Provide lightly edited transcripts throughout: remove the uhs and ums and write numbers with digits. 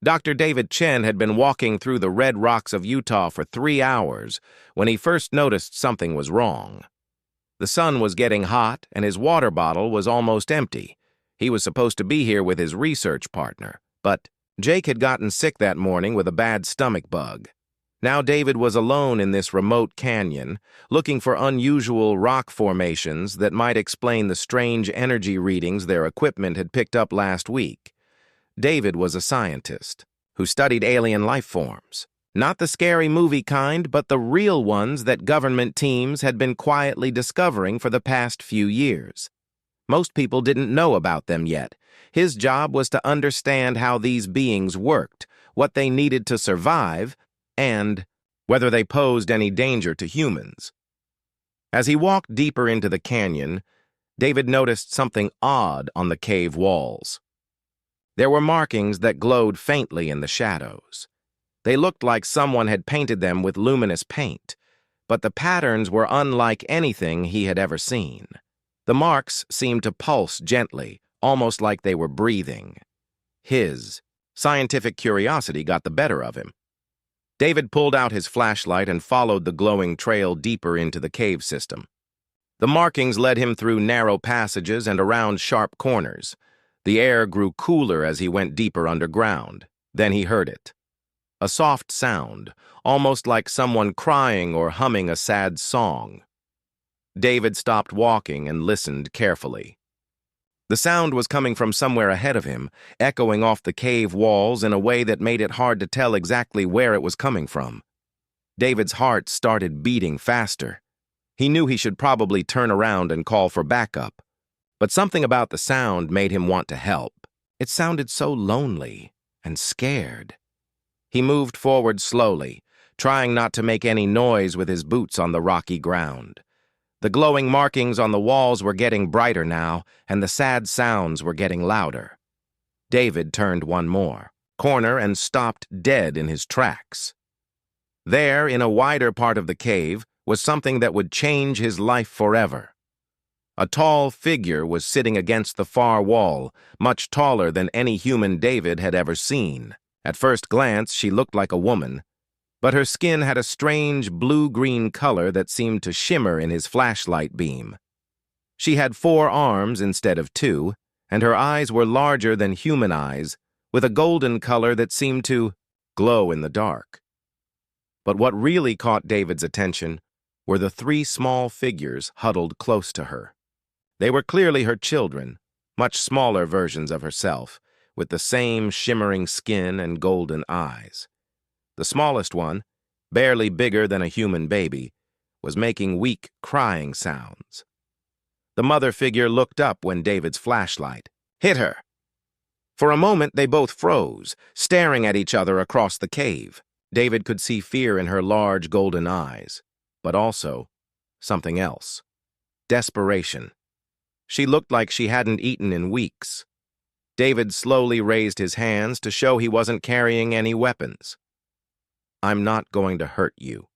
Dr. David Chen had been walking through the red rocks of Utah for 3 hours when he first noticed something was wrong. The sun was getting hot, and his water bottle was almost empty. He was supposed to be here with his research partner, but Jake had gotten sick that morning with a bad stomach bug. Now David was alone in this remote canyon, looking for unusual rock formations that might explain the strange energy readings their equipment had picked up last week. David was a scientist who studied alien life forms. Not the scary movie kind, but the real ones that government teams had been quietly discovering for the past few years. Most people didn't know about them yet. His job was to understand how these beings worked, what they needed to survive, and whether they posed any danger to humans. As he walked deeper into the canyon, David noticed something odd on the cave walls. There were markings that glowed faintly in the shadows. They looked like someone had painted them with luminous paint, but the patterns were unlike anything he had ever seen. The marks seemed to pulse gently, almost like they were breathing. His scientific curiosity got the better of him. David pulled out his flashlight and followed the glowing trail deeper into the cave system. The markings led him through narrow passages and around sharp corners. The air grew cooler as he went deeper underground. Then he heard it. A soft sound, almost like someone crying or humming a sad song. David stopped walking and listened carefully. The sound was coming from somewhere ahead of him, echoing off the cave walls in a way that made it hard to tell exactly where it was coming from. David's heart started beating faster. He knew he should probably turn around and call for backup. But something about the sound made him want to help. It sounded so lonely and scared. He moved forward slowly, trying not to make any noise with his boots on the rocky ground. The glowing markings on the walls were getting brighter now, and the sad sounds were getting louder. David turned one more corner and stopped dead in his tracks. There, in a wider part of the cave, was something that would change his life forever. A tall figure was sitting against the far wall, much taller than any human David had ever seen. At first glance, she looked like a woman, but her skin had a strange blue-green color that seemed to shimmer in his flashlight beam. She had 4 arms instead of 2, and her eyes were larger than human eyes, with a golden color that seemed to glow in the dark. But what really caught David's attention were the 3 small figures huddled close to her. They were clearly her children, much smaller versions of herself, with the same shimmering skin and golden eyes. The smallest one, barely bigger than a human baby, was making weak crying sounds. The mother figure looked up when David's flashlight hit her. For a moment, they both froze, staring at each other across the cave. David could see fear in her large golden eyes, but also something else. Desperation. She looked like she hadn't eaten in weeks. David slowly raised his hands to show he wasn't carrying any weapons. "I'm not going to hurt you,"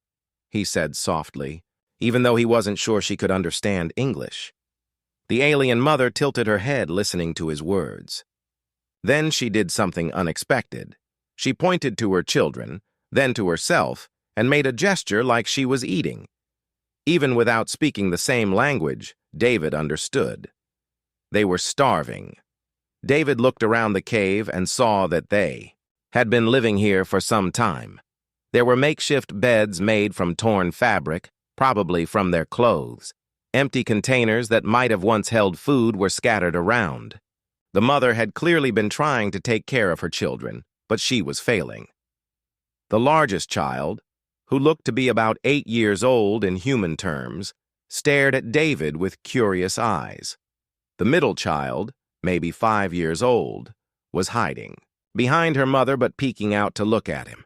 he said softly, even though he wasn't sure she could understand English. The alien mother tilted her head listening to his words. Then she did something unexpected. She pointed to her children, then to herself, and made a gesture like she was eating. Even without speaking the same language, David understood. They were starving. David looked around the cave and saw that they had been living here for some time. There were makeshift beds made from torn fabric, probably from their clothes. Empty containers that might have once held food were scattered around. The mother had clearly been trying to take care of her children, but she was failing. The largest child, who looked to be about 8 years old in human terms, stared at David with curious eyes. The middle child, maybe 5 years old, was hiding behind her mother but peeking out to look at him.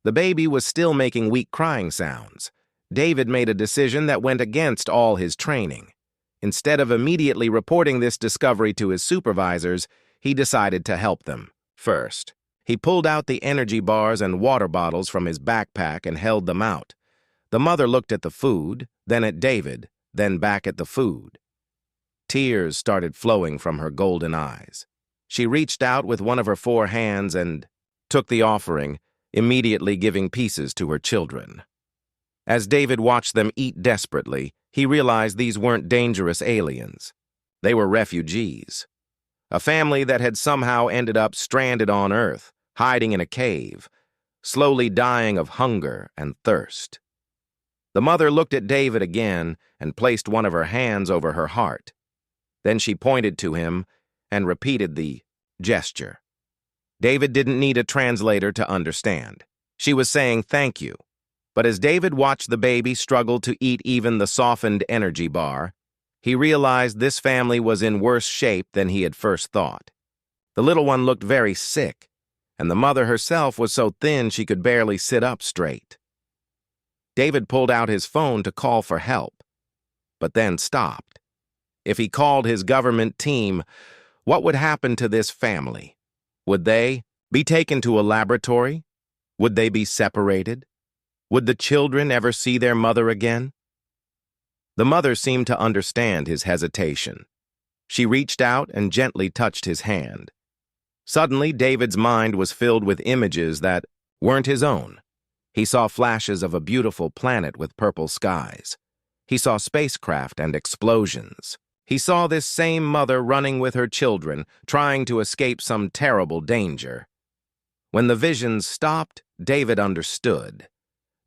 The baby was still making weak crying sounds. David made a decision that went against all his training. Instead of immediately reporting this discovery to his supervisors, he decided to help them. First, he pulled out the energy bars and water bottles from his backpack and held them out. The mother looked at the food, then at David, then back at the food. Tears started flowing from her golden eyes. She reached out with one of her 4 hands and took the offering, immediately giving pieces to her children. As David watched them eat desperately, he realized these weren't dangerous aliens. They were refugees. A family that had somehow ended up stranded on Earth, hiding in a cave, slowly dying of hunger and thirst. The mother looked at David again and placed one of her hands over her heart. Then she pointed to him and repeated the gesture. David didn't need a translator to understand. She was saying thank you. But as David watched the baby struggle to eat even the softened energy bar, he realized this family was in worse shape than he had first thought. The little one looked very sick, and the mother herself was so thin she could barely sit up straight. David pulled out his phone to call for help, but then stopped. If he called his government team, what would happen to this family? Would they be taken to a laboratory? Would they be separated? Would the children ever see their mother again? The mother seemed to understand his hesitation. She reached out and gently touched his hand. Suddenly, David's mind was filled with images that weren't his own. He saw flashes of a beautiful planet with purple skies. He saw spacecraft and explosions. He saw this same mother running with her children, trying to escape some terrible danger. When the visions stopped, David understood.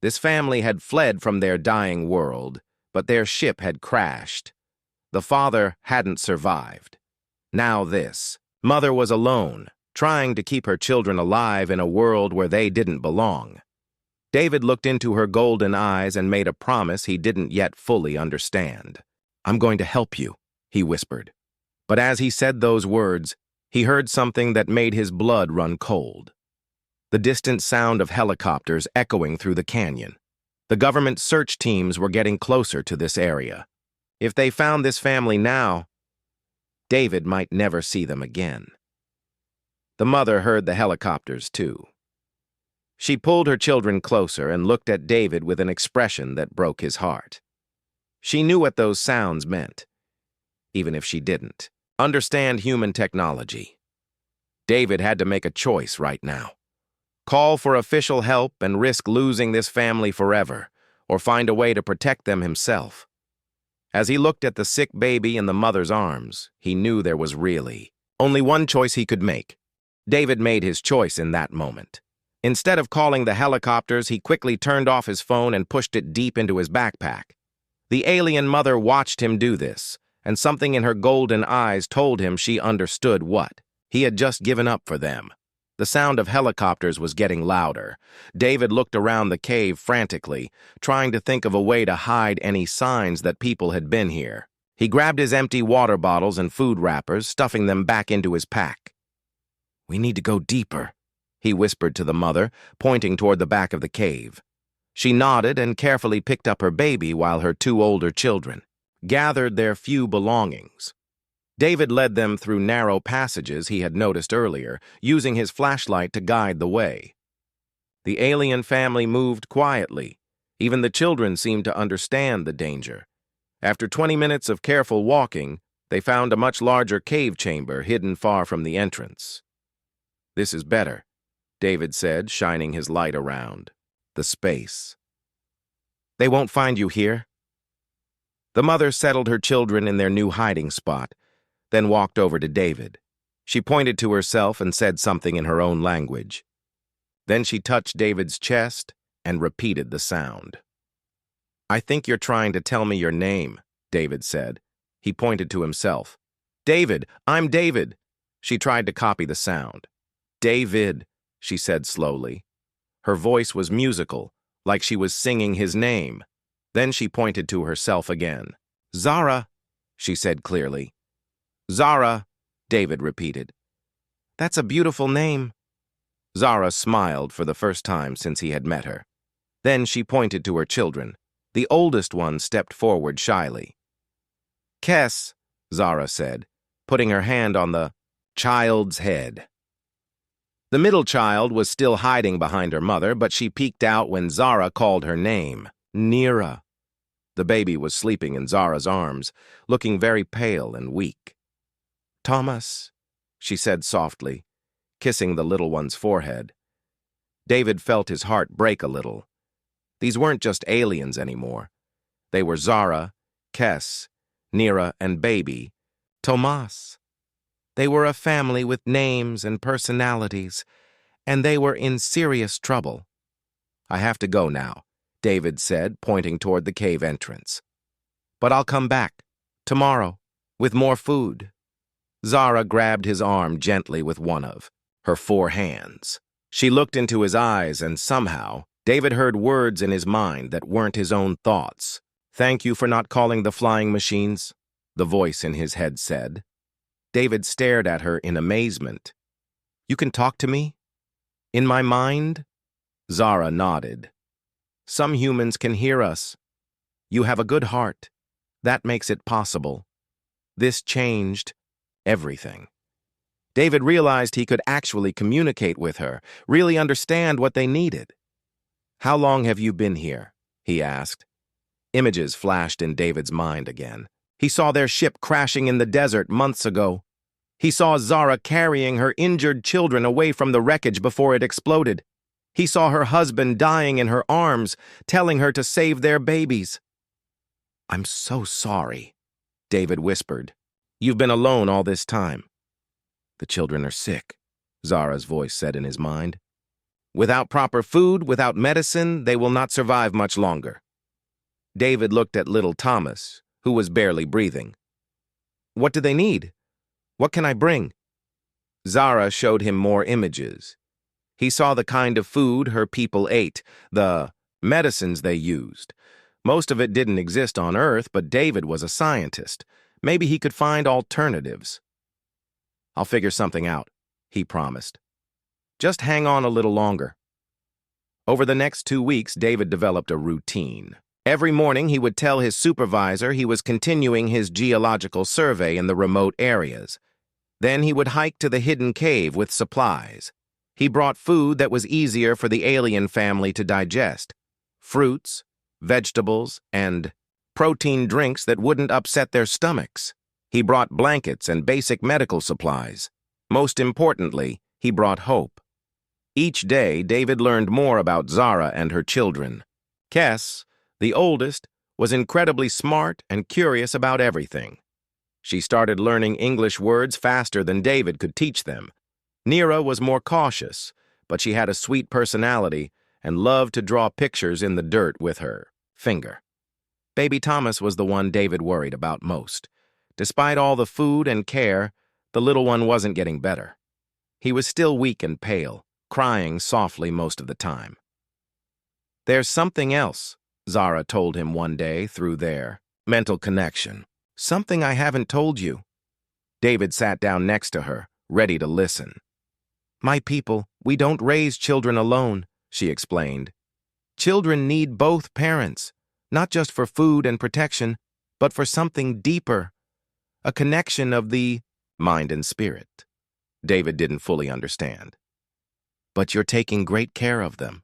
This family had fled from their dying world, but their ship had crashed. The father hadn't survived. Now this. Mother was alone, trying to keep her children alive in a world where they didn't belong. David looked into her golden eyes and made a promise he didn't yet fully understand. "I'm going to help you," he whispered. But as he said those words, he heard something that made his blood run cold. The distant sound of helicopters echoing through the canyon. The government search teams were getting closer to this area. If they found this family now, David might never see them again. The mother heard the helicopters too. She pulled her children closer and looked at David with an expression that broke his heart. She knew what those sounds meant, even if she didn't understand human technology. David had to make a choice right now. Call for official help and risk losing this family forever, or find a way to protect them himself. As he looked at the sick baby in the mother's arms, he knew there was really only one choice he could make. David made his choice in that moment. Instead of calling the helicopters, he quickly turned off his phone and pushed it deep into his backpack. The alien mother watched him do this, and something in her golden eyes told him she understood what. He had just given up for them. The sound of helicopters was getting louder. David looked around the cave frantically, trying to think of a way to hide any signs that people had been here. He grabbed his empty water bottles and food wrappers, stuffing them back into his pack. "We need to go deeper," he whispered to the mother, pointing toward the back of the cave. She nodded and carefully picked up her baby while her two older children gathered their few belongings. David led them through narrow passages he had noticed earlier, using his flashlight to guide the way. The alien family moved quietly. Even the children seemed to understand the danger. After 20 minutes of careful walking, they found a much larger cave chamber hidden far from the entrance. "This is better," David said, shining his light around the space. "They won't find you here?" The mother settled her children in their new hiding spot, then walked over to David. She pointed to herself and said something in her own language. Then she touched David's chest and repeated the sound. "I think you're trying to tell me your name," David said. He pointed to himself. "David, I'm David." She tried to copy the sound. "David," she said slowly. Her voice was musical, like she was singing his name. Then she pointed to herself again. "Zara," she said clearly. "Zara," David repeated. "That's a beautiful name." Zara smiled for the first time since he had met her. Then she pointed to her children. The oldest one stepped forward shyly. "Kes," Zara said, putting her hand on the child's head. The middle child was still hiding behind her mother, but she peeked out when Zara called her name. Nira. The baby was sleeping in Zara's arms, looking very pale and weak. "Thomas," she said softly, kissing the little one's forehead. David felt his heart break a little. These weren't just aliens anymore. They were Zara, Kes, Nira, and baby, Tomas. They were a family with names and personalities, and they were in serious trouble. "I have to go now," David said, pointing toward the cave entrance. "But I'll come back, tomorrow, with more food." Zara grabbed his arm gently with one of her 4 hands. She looked into his eyes, and somehow, David heard words in his mind that weren't his own thoughts. "Thank you for not calling the flying machines," the voice in his head said. David stared at her in amazement. "You can talk to me? In my mind?" Zara nodded. "Some humans can hear us. You have a good heart. That makes it possible. This changed everything." David realized he could actually communicate with her, really understand what they needed. "How long have you been here?" he asked. Images flashed in David's mind again. He saw their ship crashing in the desert months ago. He saw Zara carrying her injured children away from the wreckage before it exploded. He saw her husband dying in her arms, telling her to save their babies. "I'm so sorry," David whispered. "You've been alone all this time." "The children are sick," Zara's voice said in his mind. "Without proper food, without medicine, they will not survive much longer." David looked at little Thomas, who was barely breathing. "What do they need? What can I bring?" Zara showed him more images. He saw the kind of food her people ate, the medicines they used. Most of it didn't exist on Earth, but David was a scientist. Maybe he could find alternatives. "I'll figure something out," he promised. "Just hang on a little longer." Over the next 2 weeks, David developed a routine. Every morning, he would tell his supervisor he was continuing his geological survey in the remote areas. Then he would hike to the hidden cave with supplies. He brought food that was easier for the alien family to digest: fruits, vegetables, and protein drinks that wouldn't upset their stomachs. He brought blankets and basic medical supplies. Most importantly, he brought hope. Each day, David learned more about Zara and her children. Kes, the oldest, was incredibly smart and curious about everything. She started learning English words faster than David could teach them. Nira was more cautious, but she had a sweet personality and loved to draw pictures in the dirt with her finger. Baby Thomas was the one David worried about most. Despite all the food and care, the little one wasn't getting better. He was still weak and pale, crying softly most of the time. "There's something else," Zara told him one day through their mental connection. "Something I haven't told you." David sat down next to her, ready to listen. "My people, we don't raise children alone," she explained. "Children need both parents, not just for food and protection, but for something deeper, a connection of the mind and spirit." David didn't fully understand. "But you're taking great care of them."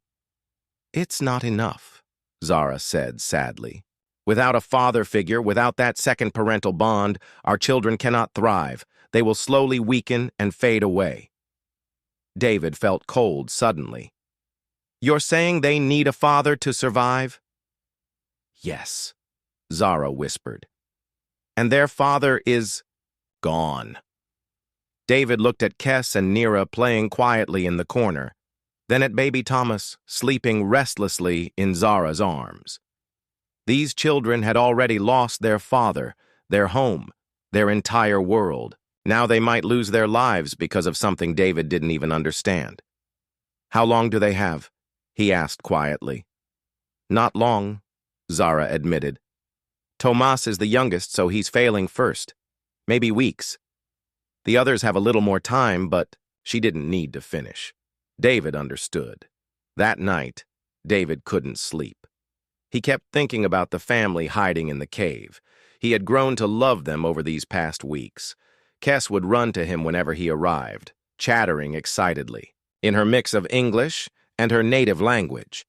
"It's not enough," Zara said sadly. "Without a father figure, without that second parental bond, our children cannot thrive. They will slowly weaken and fade away." David felt cold suddenly. "You're saying they need a father to survive?" "Yes," Zara whispered. "And their father is gone." David looked at Kes and Nira playing quietly in the corner, then at baby Thomas sleeping restlessly in Zara's arms. These children had already lost their father, their home, their entire world. Now they might lose their lives because of something David didn't even understand. "How long do they have?" he asked quietly. "Not long," Zara admitted. "Tomas is the youngest, so he's failing first. Maybe weeks. The others have a little more time, but she didn't need to finish." David understood. That night, David couldn't sleep. He kept thinking about the family hiding in the cave. He had grown to love them over these past weeks. Kes would run to him whenever he arrived, chattering excitedly, in her mix of English and her native language.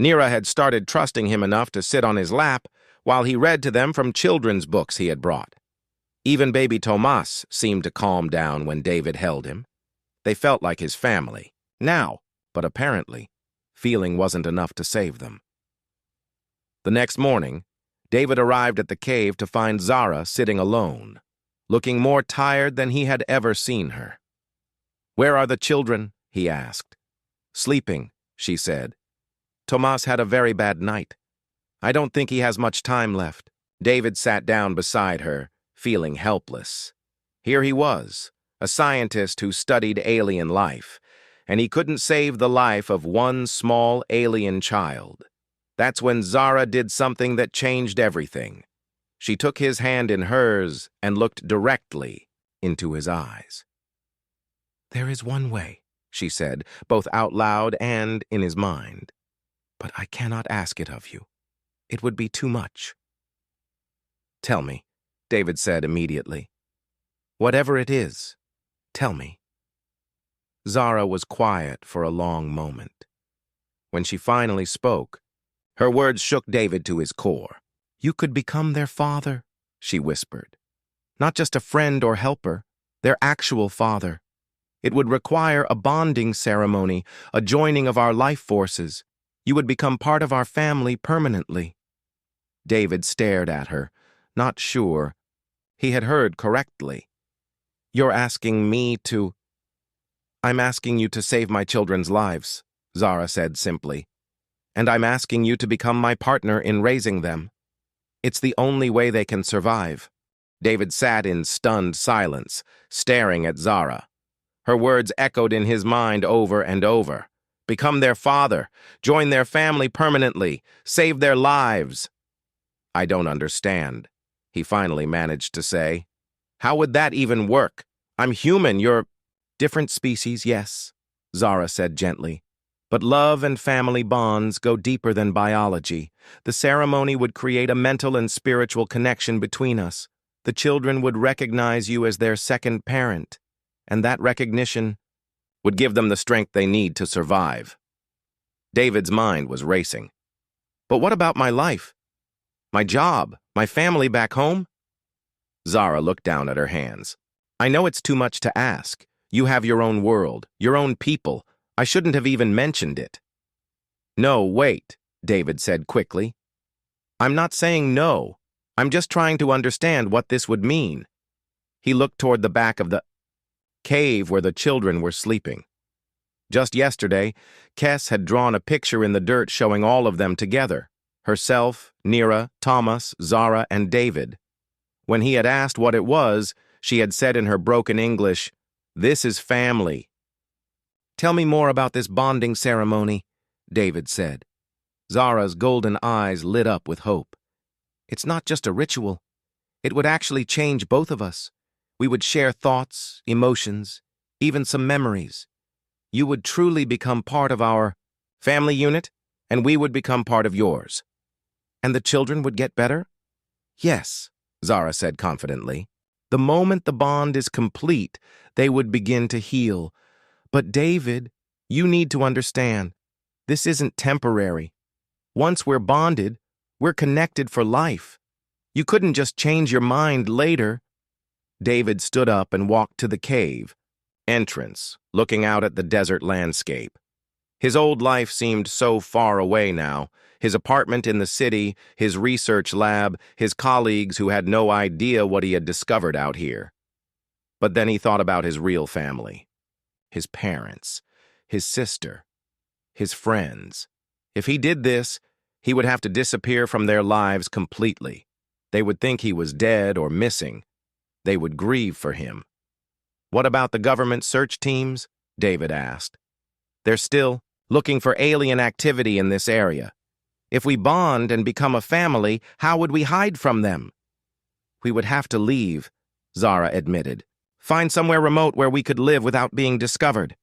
Nira had started trusting him enough to sit on his lap while he read to them from children's books he had brought. Even baby Tomas seemed to calm down when David held him. They felt like his family. Now, but apparently, feeling wasn't enough to save them. The next morning, David arrived at the cave to find Zara sitting alone, looking more tired than he had ever seen her. "Where are the children?" he asked. "Sleeping," she said. "Tomas had a very bad night. I don't think he has much time left." David sat down beside her, feeling helpless. Here he was, a scientist who studied alien life, and he couldn't save the life of one small alien child. That's when Zara did something that changed everything. She took his hand in hers and looked directly into his eyes. "There is one way," she said, both out loud and in his mind. "But I cannot ask it of you. It would be too much." "Tell me," David said immediately. "Whatever it is, tell me." Zara was quiet for a long moment. When she finally spoke, her words shook David to his core. "You could become their father," she whispered. "Not just a friend or helper, their actual father. It would require a bonding ceremony, a joining of our life forces. You would become part of our family permanently." David stared at her, not sure. He had heard correctly. "You're asking me to—" "I'm asking you to save my children's lives," Zara said simply. "And I'm asking you to become my partner in raising them. It's the only way they can survive." David sat in stunned silence, staring at Zara. Her words echoed in his mind over and over. Become their father, join their family permanently, save their lives. "I don't understand," he finally managed to say. "How would that even work? I'm human, you're—" "Different species, yes," Zara said gently. "But love and family bonds go deeper than biology. The ceremony would create a mental and spiritual connection between us. The children would recognize you as their second parent, and that recognition would give them the strength they need to survive." David's mind was racing. "But what about my life? My job? My family back home?" Zara looked down at her hands. "I know it's too much to ask. You have your own world, your own people. I shouldn't have even mentioned it." "No, wait," David said quickly. "I'm not saying no. I'm just trying to understand what this would mean." He looked toward the back of the cave where the children were sleeping. Just yesterday, Kess had drawn a picture in the dirt showing all of them together. Herself, Nira, Thomas, Zara, and David. When he had asked what it was, she had said in her broken English, "This is family." "Tell me more about this bonding ceremony," David said. Zara's golden eyes lit up with hope. "It's not just a ritual. It would actually change both of us. We would share thoughts, emotions, even some memories. You would truly become part of our family unit, and we would become part of yours." "And the children would get better?" "Yes," Zara said confidently. "The moment the bond is complete, they would begin to heal. But David, you need to understand, this isn't temporary. Once we're bonded, we're connected for life. You couldn't just change your mind later." David stood up and walked to the cave entrance, looking out at the desert landscape. His old life seemed so far away now. His apartment in the city, his research lab, his colleagues who had no idea what he had discovered out here. But then he thought about his real family. His parents, his sister, his friends. If he did this, he would have to disappear from their lives completely. They would think he was dead or missing. They would grieve for him. "What about the government search teams?" David asked. "They're still looking for alien activity in this area. If we bond and become a family, how would we hide from them?" "We would have to leave," Zara admitted. "Find somewhere remote where we could live without being discovered.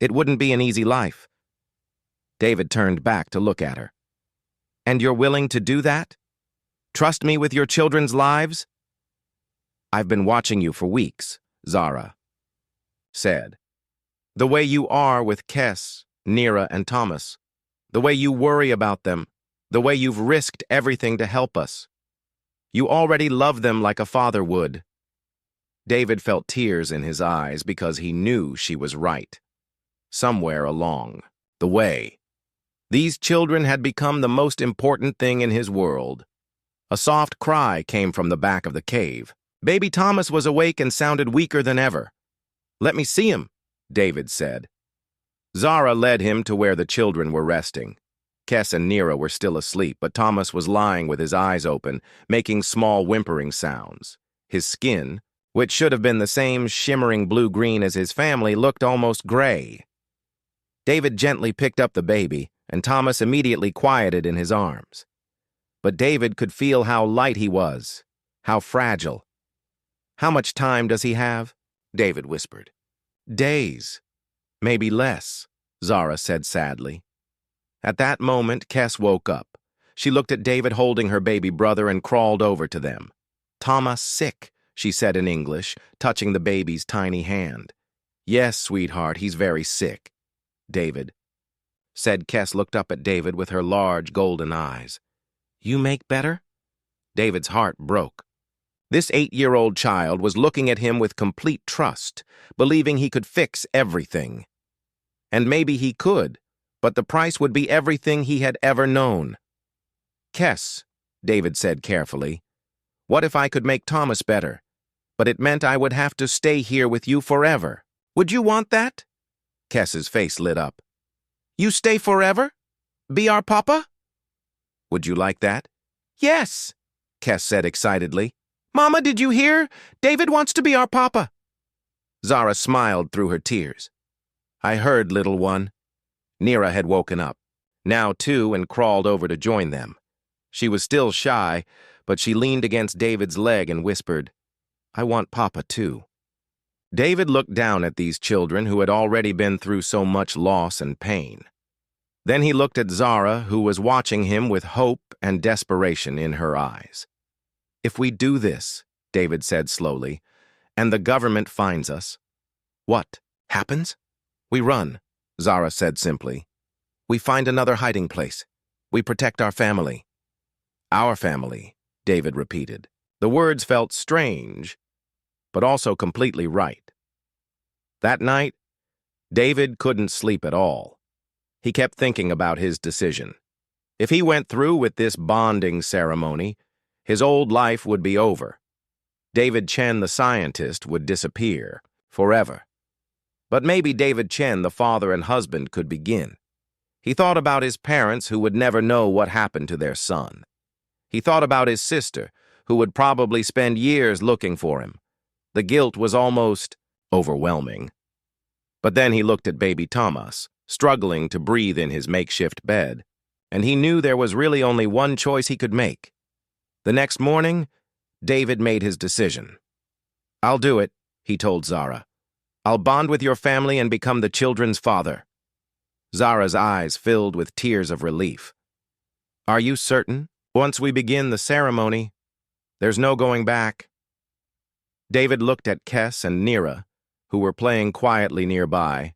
It wouldn't be an easy life." David turned back to look at her. "And you're willing to do that? Trust me with your children's lives?" "I've been watching you for weeks," Zara said. "The way you are with Kess, Nira, and Thomas. The way you worry about them. The way you've risked everything to help us. You already love them like a father would." David felt tears in his eyes because he knew she was right. Somewhere along the way. These children had become the most important thing in his world. A soft cry came from the back of the cave. Baby Thomas was awake and sounded weaker than ever. "Let me see him," David said. Zara led him to where the children were resting. Kes and Nira were still asleep, but Thomas was lying with his eyes open, making small whimpering sounds. His skin, which should have been the same shimmering blue-green as his family, looked almost gray. David gently picked up the baby, and Thomas immediately quieted in his arms. But David could feel how light he was, how fragile. "How much time does he have?" David whispered. "Days. Maybe less," Zara said sadly. At that moment, Kes woke up. She looked at David holding her baby brother and crawled over to them. "Thomas sick," she said in English, touching the baby's tiny hand. "Yes, sweetheart, he's very sick." "David," said Kes, looked up at David with her large golden eyes. "You make better?" David's heart broke. This 8-year-old child was looking at him with complete trust, believing he could fix everything. And maybe he could, but the price would be everything he had ever known. "Kes," David said carefully, "what if I could make Thomas better? But it meant I would have to stay here with you forever. Would you want that?" Kes's face lit up. "You stay forever? Be our papa?" "Would you like that?" "Yes," Kes said excitedly. "Mama, did you hear? David wants to be our papa." Zara smiled through her tears. "I heard, little one." Nira had woken up, now too, and crawled over to join them. She was still shy, but she leaned against David's leg and whispered, "I want Papa too." David looked down at these children who had already been through so much loss and pain. Then he looked at Zara, who was watching him with hope and desperation in her eyes. "If we do this," David said slowly, "and the government finds us, what happens?" "We run," Zara said simply. "We find another hiding place. We protect our family." "Our family," David repeated. The words felt strange, but also completely right. That night, David couldn't sleep at all. He kept thinking about his decision. If he went through with this bonding ceremony, his old life would be over. David Chen, the scientist, would disappear forever. But maybe David Chen, the father and husband, could begin. He thought about his parents who would never know what happened to their son. He thought about his sister, who would probably spend years looking for him. The guilt was almost overwhelming. But then he looked at baby Thomas, struggling to breathe in his makeshift bed, and he knew there was really only one choice he could make. The next morning, David made his decision. "I'll do it," he told Zara. "I'll bond with your family and become the children's father." Zara's eyes filled with tears of relief. "Are you certain? Once we begin the ceremony, there's no going back." David looked at Kes and Nira, who were playing quietly nearby,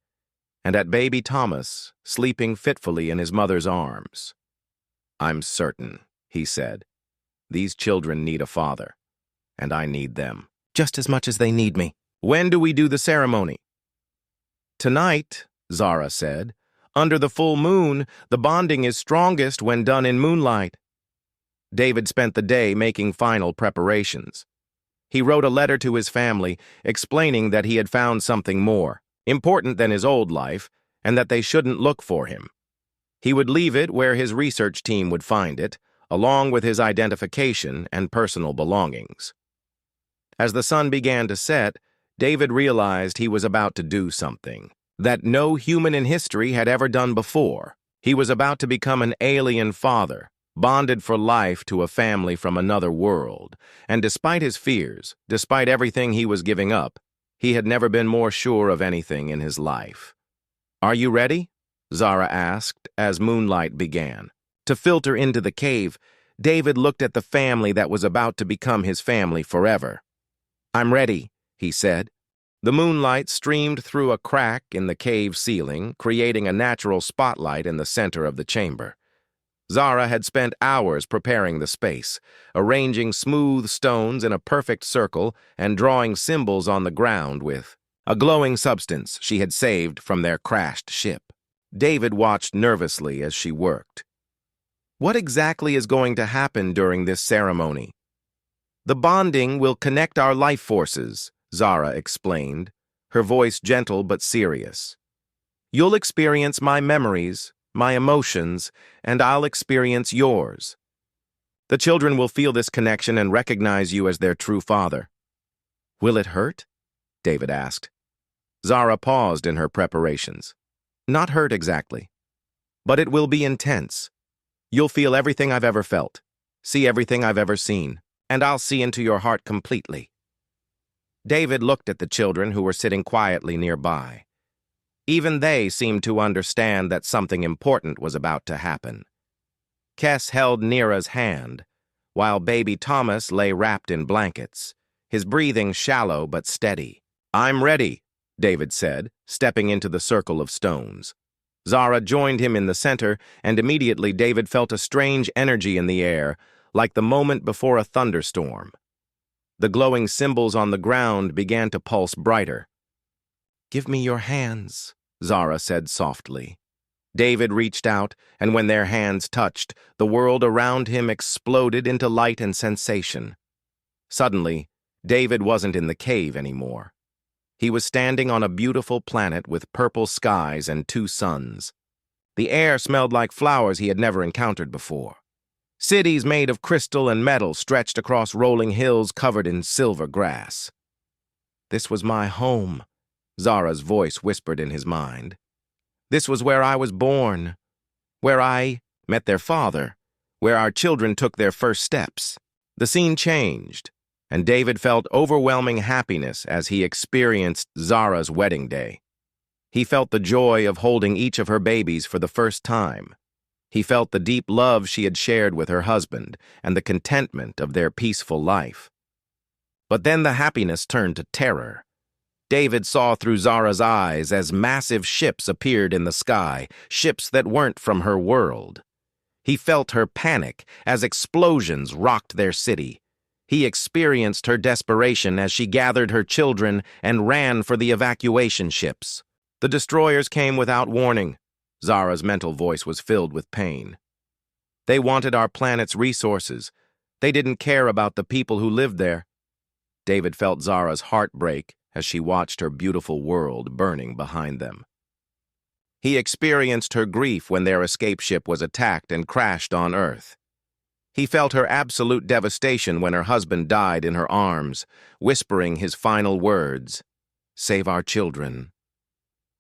and at baby Thomas, sleeping fitfully in his mother's arms. "I'm certain," he said. "These children need a father, and I need them, just as much as they need me. When do we do the ceremony?" "Tonight," Zara said. "Under the full moon, the bonding is strongest when done in moonlight." David spent the day making final preparations. He wrote a letter to his family explaining that he had found something more important than his old life, and that they shouldn't look for him. He would leave it where his research team would find it, along with his identification and personal belongings. As the sun began to set, David realized he was about to do something that no human in history had ever done before. He was about to become an alien father, bonded for life to a family from another world, and despite his fears, despite everything he was giving up, he had never been more sure of anything in his life. "Are you ready?" Zara asked as moonlight began to filter into the cave. David looked at the family that was about to become his family forever. "I'm ready," he said. The moonlight streamed through a crack in the cave ceiling, creating a natural spotlight in the center of the chamber. Zara had spent hours preparing the space, arranging smooth stones in a perfect circle and drawing symbols on the ground with a glowing substance she had saved from their crashed ship. David watched nervously as she worked. What exactly is going to happen during this ceremony? The bonding will connect our life forces, Zara explained, her voice gentle but serious. You'll experience my memories, my emotions, and I'll experience yours. The children will feel this connection and recognize you as their true father. Will it hurt? David asked. Zara paused in her preparations. Not hurt exactly, but it will be intense. You'll feel everything I've ever felt, see everything I've ever seen, and I'll see into your heart completely. David looked at the children who were sitting quietly nearby. Even they seemed to understand that something important was about to happen. Kes held Neera's hand, while baby Thomas lay wrapped in blankets, his breathing shallow but steady. I'm ready, David said, stepping into the circle of stones. Zara joined him in the center, and immediately David felt a strange energy in the air, like the moment before a thunderstorm. The glowing symbols on the ground began to pulse brighter. Give me your hands, Zara said softly. David reached out, and when their hands touched, the world around him exploded into light and sensation. Suddenly, David wasn't in the cave anymore. He was standing on a beautiful planet with purple skies and two suns. The air smelled like flowers he had never encountered before. Cities made of crystal and metal stretched across rolling hills covered in silver grass. This was my home, Zara's voice whispered in his mind. This was where I was born, where I met their father, where our children took their first steps. The scene changed, and David felt overwhelming happiness as he experienced Zara's wedding day. He felt the joy of holding each of her babies for the first time. He felt the deep love she had shared with her husband and the contentment of their peaceful life. But then the happiness turned to terror. David saw through Zara's eyes as massive ships appeared in the sky, ships that weren't from her world. He felt her panic as explosions rocked their city. He experienced her desperation as she gathered her children and ran for the evacuation ships. The destroyers came without warning. Zara's mental voice was filled with pain. They wanted our planet's resources. They didn't care about the people who lived there. David felt Zara's heart break as she watched her beautiful world burning behind them. He experienced her grief when their escape ship was attacked and crashed on Earth. He felt her absolute devastation when her husband died in her arms, whispering his final words, "Save our children."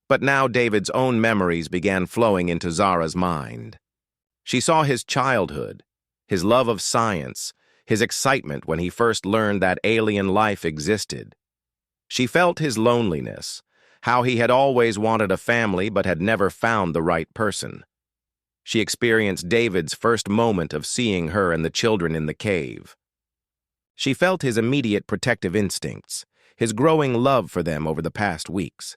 But now David's own memories began flowing into Zara's mind. She saw his childhood, his love of science, his excitement when he first learned that alien life existed. She felt his loneliness, how he had always wanted a family but had never found the right person. She experienced David's first moment of seeing her and the children in the cave. She felt his immediate protective instincts, his growing love for them over the past weeks.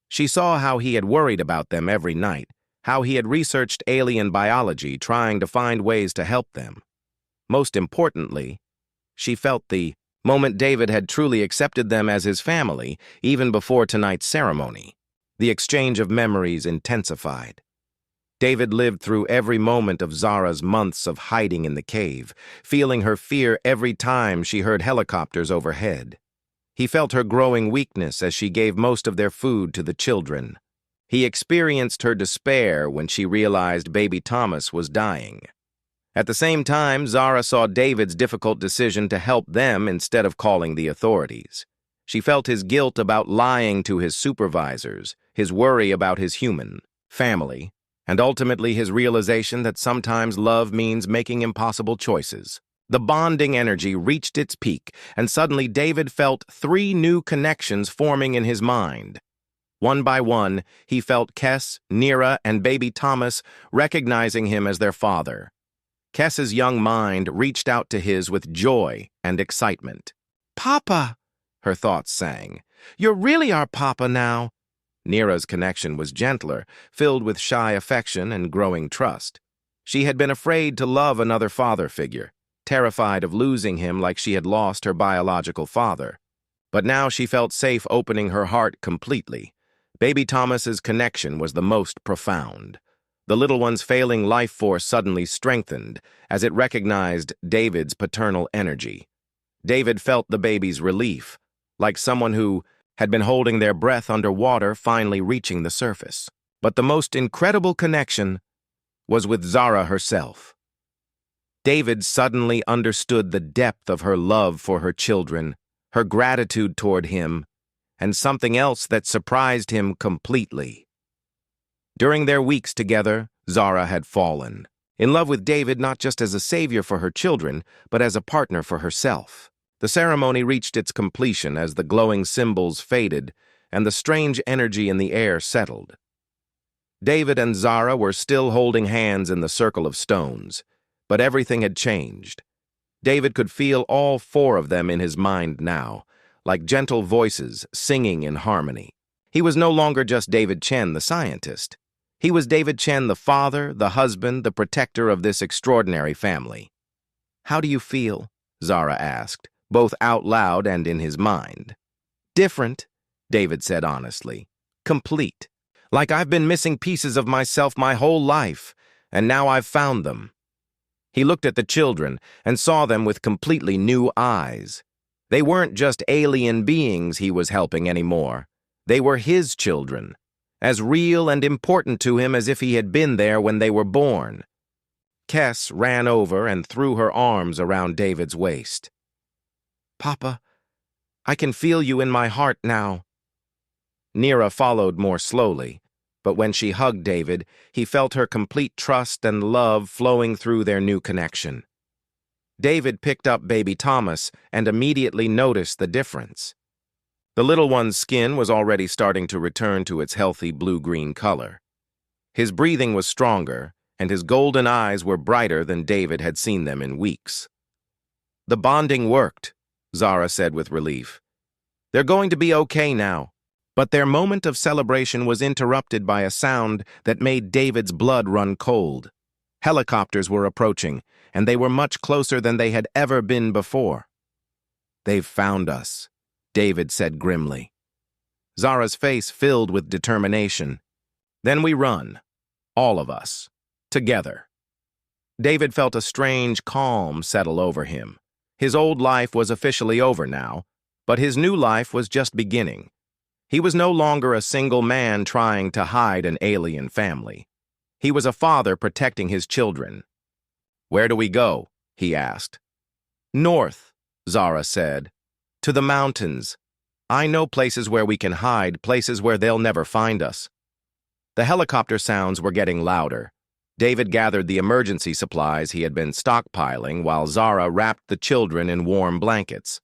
She saw how he had worried about them every night, how he had researched alien biology trying to find ways to help them. Most importantly, she felt the moment David had truly accepted them as his family, even before tonight's ceremony. The exchange of memories intensified. David lived through every moment of Zara's months of hiding in the cave, feeling her fear every time she heard helicopters overhead. He felt her growing weakness as she gave most of their food to the children. He experienced her despair when she realized baby Thomas was dying. At the same time, Zara saw David's difficult decision to help them instead of calling the authorities. She felt his guilt about lying to his supervisors, his worry about his human family, and ultimately his realization that sometimes love means making impossible choices. The bonding energy reached its peak, and suddenly David felt 3 new connections forming in his mind. One by one, he felt Kes, Neera, and baby Thomas recognizing him as their father. Kes's young mind reached out to his with joy and excitement. "Papa," her thoughts sang. "You're really our papa now." Neera's connection was gentler, filled with shy affection and growing trust. She had been afraid to love another father figure, terrified of losing him like she had lost her biological father. But now she felt safe opening her heart completely. Baby Thomas's connection was the most profound. The little one's failing life force suddenly strengthened as it recognized David's paternal energy. David felt the baby's relief, like someone who had been holding their breath underwater finally reaching the surface. But the most incredible connection was with Zara herself. David suddenly understood the depth of her love for her children, her gratitude toward him, and something else that surprised him completely. During their weeks together, Zara had fallen in love with David not just as a savior for her children, but as a partner for herself. The ceremony reached its completion as the glowing symbols faded and the strange energy in the air settled. David and Zara were still holding hands in the circle of stones, but everything had changed. David could feel all four of them in his mind now, like gentle voices singing in harmony. He was no longer just David Chen, the scientist. He was David Chen, the father, the husband, the protector of this extraordinary family. "How do you feel?" Zara asked, both out loud and in his mind. "Different," David said honestly. "Complete. Like I've been missing pieces of myself my whole life, and now I've found them." He looked at the children and saw them with completely new eyes. They weren't just alien beings he was helping anymore. They were his children, as real and important to him as if he had been there when they were born. Kes ran over and threw her arms around David's waist. "Papa, I can feel you in my heart now." Nira followed more slowly, but when she hugged David, he felt her complete trust and love flowing through their new connection. David picked up baby Thomas and immediately noticed the difference. The little one's skin was already starting to return to its healthy blue-green color. His breathing was stronger, and his golden eyes were brighter than David had seen them in weeks. "The bonding worked," Zara said with relief. "They're going to be okay now." But their moment of celebration was interrupted by a sound that made David's blood run cold. Helicopters were approaching, and they were much closer than they had ever been before. "They've found us," David said grimly. Zara's face filled with determination. "Then we run, all of us, together." David felt a strange calm settle over him. His old life was officially over now, but his new life was just beginning. He was no longer a single man trying to hide an alien family. He was a father protecting his children. "Where do we go?" he asked. "North," Zara said. "To the mountains. I know places where we can hide, places where they'll never find us." The helicopter sounds were getting louder. David gathered the emergency supplies he had been stockpiling while Zara wrapped the children in warm blankets.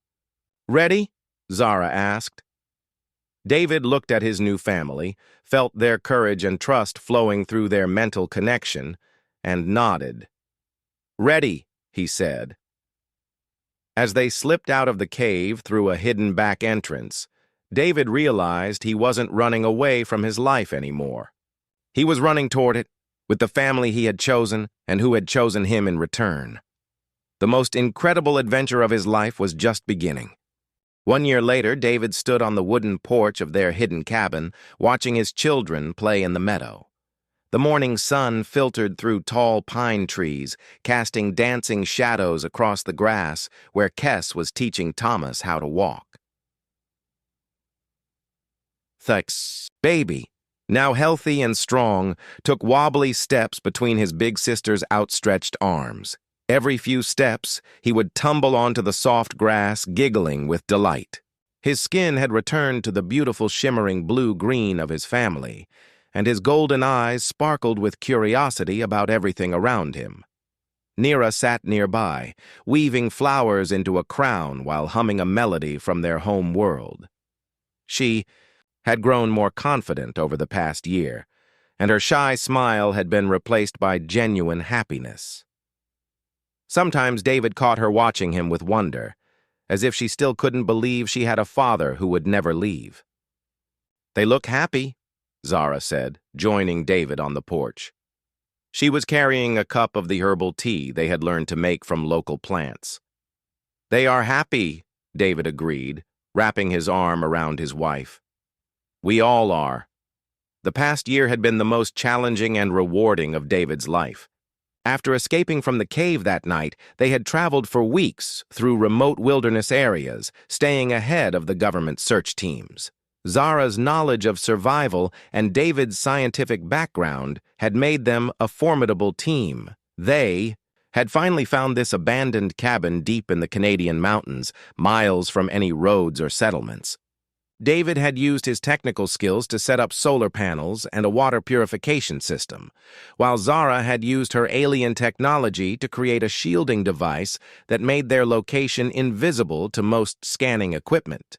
"Ready?" Zara asked. David looked at his new family, felt their courage and trust flowing through their mental connection, and nodded. "Ready," he said. As they slipped out of the cave through a hidden back entrance, David realized he wasn't running away from his life anymore. He was running toward it, with the family he had chosen and who had chosen him in return. The most incredible adventure of his life was just beginning. 1 year later, David stood on the wooden porch of their hidden cabin, watching his children play in the meadow. The morning sun filtered through tall pine trees, casting dancing shadows across the grass where Kes was teaching Thomas how to walk. Thanks, baby, now healthy and strong, took wobbly steps between his big sister's outstretched arms. Every few steps, he would tumble onto the soft grass, giggling with delight. His skin had returned to the beautiful shimmering blue-green of his family, and his golden eyes sparkled with curiosity about everything around him. Nira sat nearby, weaving flowers into a crown while humming a melody from their home world. She had grown more confident over the past year, and her shy smile had been replaced by genuine happiness. Sometimes David caught her watching him with wonder, as if she still couldn't believe she had a father who would never leave. "They look happy," Zara said, joining David on the porch. She was carrying a cup of the herbal tea they had learned to make from local plants. "They are happy," David agreed, wrapping his arm around his wife. "We all are," The past year had been the most challenging and rewarding of David's life. After escaping from the cave that night, they had traveled for weeks through remote wilderness areas, staying ahead of the government search teams. Zara's knowledge of survival and David's scientific background had made them a formidable team. They had finally found this abandoned cabin deep in the Canadian mountains, miles from any roads or settlements. David had used his technical skills to set up solar panels and a water purification system, while Zara had used her alien technology to create a shielding device that made their location invisible to most scanning equipment.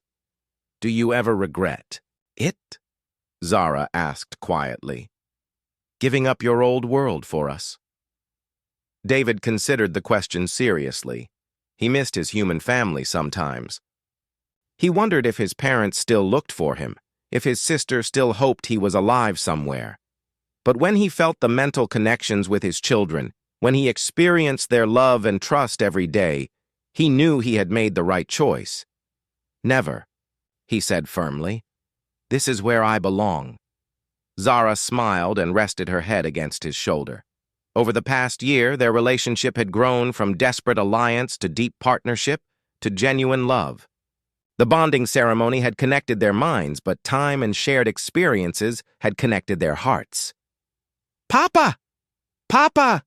"Do you ever regret it?" Zara asked quietly. "Giving up your old world for us?" David considered the question seriously. He missed his human family sometimes. He wondered if his parents still looked for him, if his sister still hoped he was alive somewhere. But when he felt the mental connections with his children, when he experienced their love and trust every day, he knew he had made the right choice. "Never," he said firmly. "This is where I belong." Zara smiled and rested her head against his shoulder. Over the past year, their relationship had grown from desperate alliance to deep partnership to genuine love. The bonding ceremony had connected their minds, but time and shared experiences had connected their hearts. "Papa! Papa!"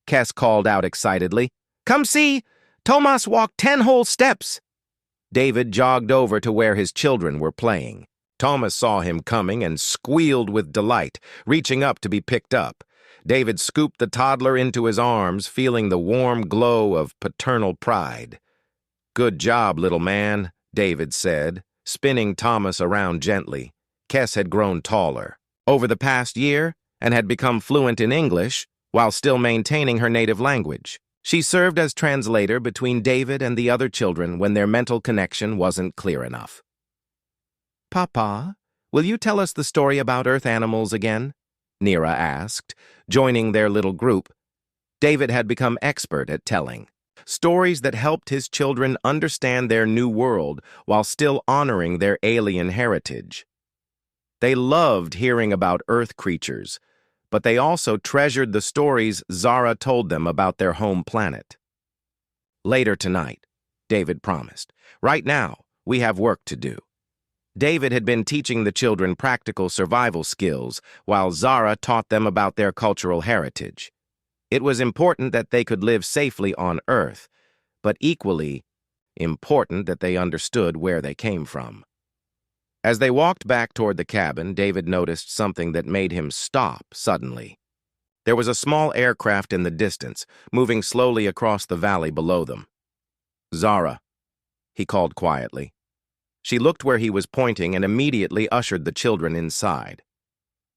Kes called out excitedly. "Come see! Tomas walked 10 whole steps!" David jogged over to where his children were playing. Thomas saw him coming and squealed with delight, reaching up to be picked up. David scooped the toddler into his arms, feeling the warm glow of paternal pride. "Good job, little man," David said, spinning Thomas around gently. Kes had grown taller over the past year and had become fluent in English while still maintaining her native language. She served as translator between David and the other children when their mental connection wasn't clear enough. "Papa, will you tell us the story about Earth animals again?" Neera asked, joining their little group. David had become expert at telling stories that helped his children understand their new world while still honoring their alien heritage. They loved hearing about Earth creatures, but they also treasured the stories Zara told them about their home planet. "Later tonight," David promised. "Right now, we have work to do." David had been teaching the children practical survival skills, while Zara taught them about their cultural heritage. It was important that they could live safely on Earth, but equally important that they understood where they came from. As they walked back toward the cabin, David noticed something that made him stop suddenly. There was a small aircraft in the distance, moving slowly across the valley below them. "Zara," he called quietly. She looked where he was pointing and immediately ushered the children inside.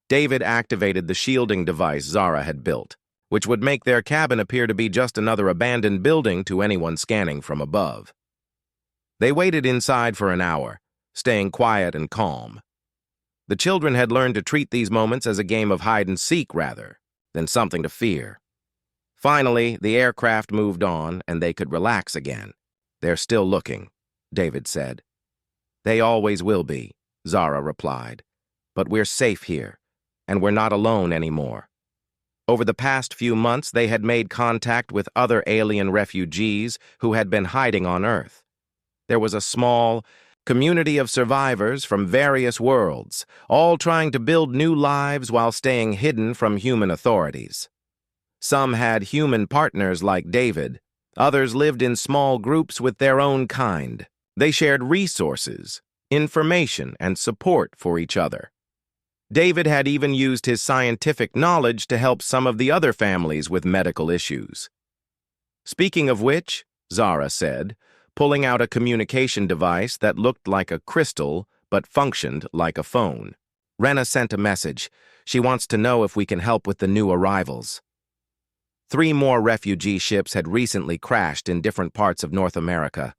David activated the shielding device Zara had built, which would make their cabin appear to be just another abandoned building to anyone scanning from above. They waited inside for an hour, staying quiet and calm. The children had learned to treat these moments as a game of hide-and-seek rather than something to fear. Finally, the aircraft moved on and they could relax again. "They're still looking," David said. "They always will be," Zara replied. "But we're safe here, and we're not alone anymore." Over the past few months, they had made contact with other alien refugees who had been hiding on Earth. There was a small community of survivors from various worlds, all trying to build new lives while staying hidden from human authorities. Some had human partners like David. Others lived in small groups with their own kind. They shared resources, information, and support for each other. David had even used his scientific knowledge to help some of the other families with medical issues. "Speaking of which," Zara said, pulling out a communication device that looked like a crystal but functioned like a phone. "Rena sent a message. She wants to know if we can help with the new arrivals." 3 more refugee ships had recently crashed in different parts of North America.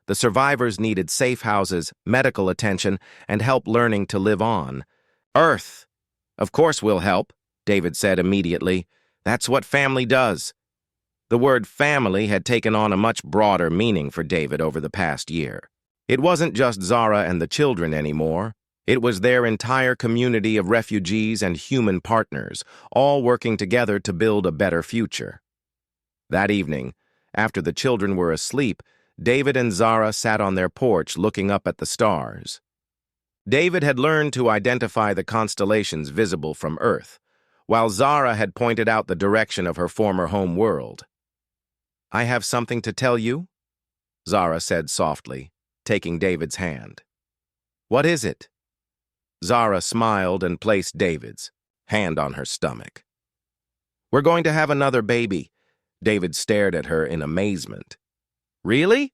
The survivors needed safe houses, medical attention, and help learning to live on. "Earth! Of course we'll help," David said immediately. "That's what family does." The word family had taken on a much broader meaning for David over the past year. It wasn't just Zara and the children anymore. It was their entire community of refugees and human partners, all working together to build a better future. That evening, after the children were asleep, David and Zara sat on their porch looking up at the stars. David had learned to identify the constellations visible from Earth, while Zara had pointed out the direction of her former home world. "I have something to tell you," Zara said softly, taking David's hand. "What is it?" Zara smiled and placed David's hand on her stomach. "We're going to have another baby." David stared at her in amazement. "Really?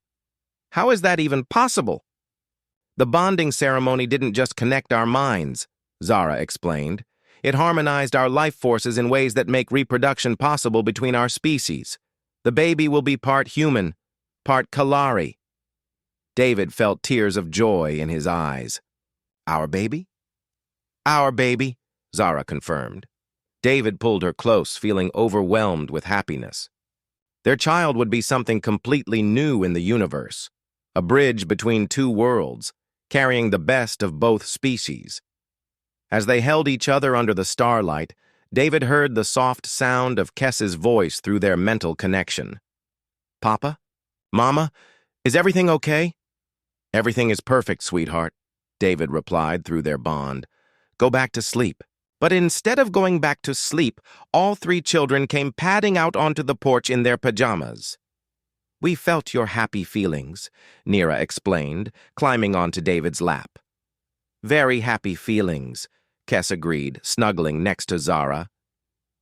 How is that even possible?" "The bonding ceremony didn't just connect our minds," Zara explained. "It harmonized our life forces in ways that make reproduction possible between our species. The baby will be part human, part Kalari." David felt tears of joy in his eyes. "Our baby?" "Our baby," Zara confirmed. David pulled her close, feeling overwhelmed with happiness. Their child would be something completely new in the universe, a bridge between two worlds, carrying the best of both species. As they held each other under the starlight, David heard the soft sound of Kess's voice through their mental connection. "Papa? Mama? Is everything okay?" "Everything is perfect, sweetheart," David replied through their bond. "Go back to sleep." But instead of going back to sleep, all three children came padding out onto the porch in their pajamas. "We felt your happy feelings," Neera explained, climbing onto David's lap. "Very happy feelings," Kess agreed, snuggling next to Zara.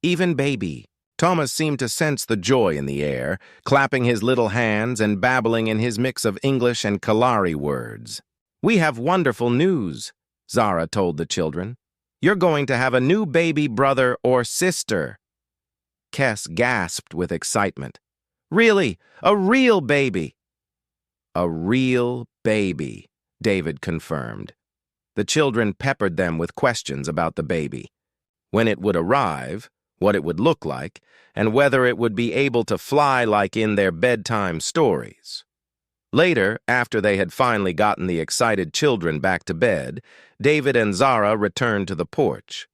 "Even baby." Thomas seemed to sense the joy in the air, clapping his little hands and babbling in his mix of English and Kalari words. "We have wonderful news," Zara told the children. "You're going to have a new baby brother or sister." Kess gasped with excitement. "Really? A real baby?" "A real baby," David confirmed. The children peppered them with questions about the baby. When it would arrive, what it would look like, and whether it would be able to fly like in their bedtime stories. Later, after they had finally gotten the excited children back to bed, David and Zara returned to the porch.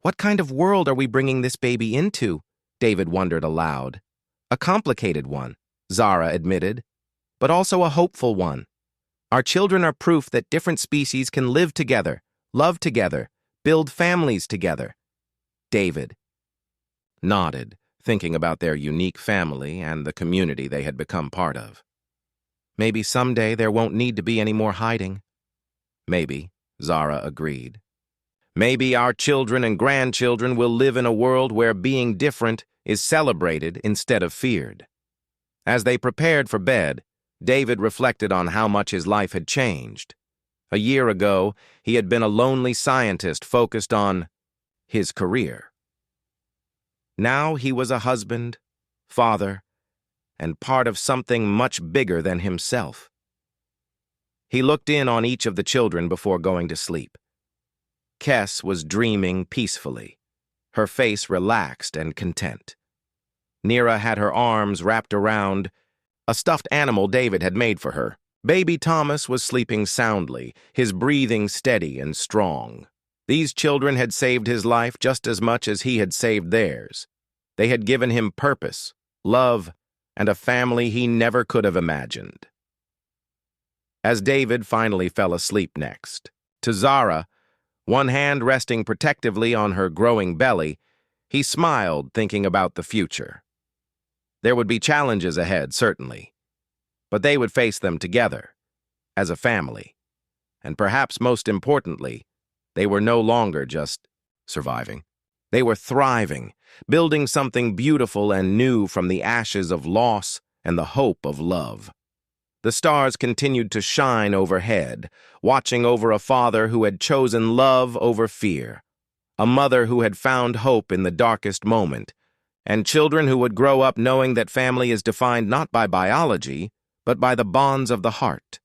"What kind of world are we bringing this baby into?" David wondered aloud. "A complicated one," Zara admitted, "but also a hopeful one. Our children are proof that different species can live together, love together, build families together." David nodded, thinking about their unique family and the community they had become part of. "Maybe someday there won't need to be any more hiding." "Maybe," Zara agreed. "Maybe our children and grandchildren will live in a world where being different is celebrated instead of feared." As they prepared for bed, David reflected on how much his life had changed. A year ago, he had been a lonely scientist focused on his career. Now he was a husband, father, and part of something much bigger than himself. He looked in on each of the children before going to sleep. Kess was dreaming peacefully, her face relaxed and content. Neera had her arms wrapped around a stuffed animal David had made for her. Baby Thomas was sleeping soundly, his breathing steady and strong. These children had saved his life just as much as he had saved theirs. They had given him purpose, love, and a family he never could have imagined. As David finally fell asleep next, to Zara, one hand resting protectively on her growing belly, he smiled, thinking about the future. There would be challenges ahead, certainly, but they would face them together, as a family. And perhaps most importantly, they were no longer just surviving. They were thriving, building something beautiful and new from the ashes of loss and the hope of love. The stars continued to shine overhead, watching over a father who had chosen love over fear, a mother who had found hope in the darkest moment, and children who would grow up knowing that family is defined not by biology, but by the bonds of the heart.